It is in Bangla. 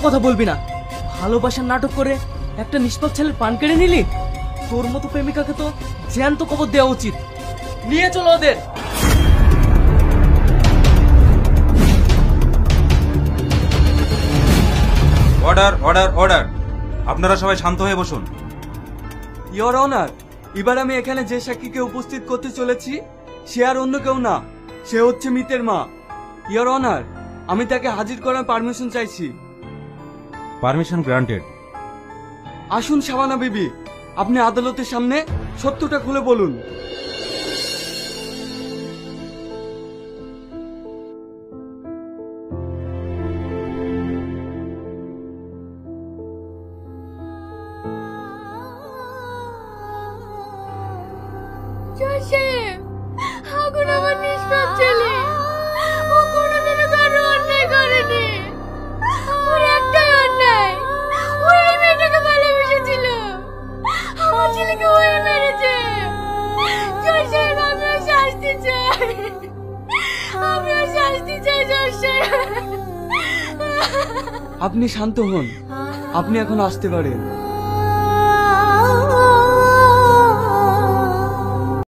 কথা বলবি না। ভালোবাসার নাটক করে একটা নিষ্পাপ ছেলের পান কেড়ে নিলি। তোর মতো প্রেমিকাকে তো জ্যান্ত কবর দেওয়া উচিত। নিয়ে চলো ওদের। অর্ডার অর্ডার অর্ডার, আপনারা সবাই শান্ত হয়ে বসুন। ইওর অনার, এবার আমি এখানে যে সাক্ষীকে উপস্থিত করতে চলেছি সে আর অন্য কেউ না, সে হচ্ছে মিতের মা। ইওর অনার, আমি তাকে হাজির করার পারমিশন চাইছি। Permission granted. আসুন শাবানা বিবি, আপনি আদালতের সামনে সত্যটা খুলে বলুন। আগুন আমার নিষ্পাপ ছেলে, ও কোনোদিনও কারো অন্যায় করেনি। ওর একটাই অন্যায়, ওই মেয়েটাকে ভালোবেসেছিল। আমার ছেলেকে ওই মেরেছে। জজ সাহেব, আমিও শাস্তি চাই, আমিও শাস্তি চাই জজ সাহেব। আপনি শান্ত হন, আপনি এখন আসতে পারেন।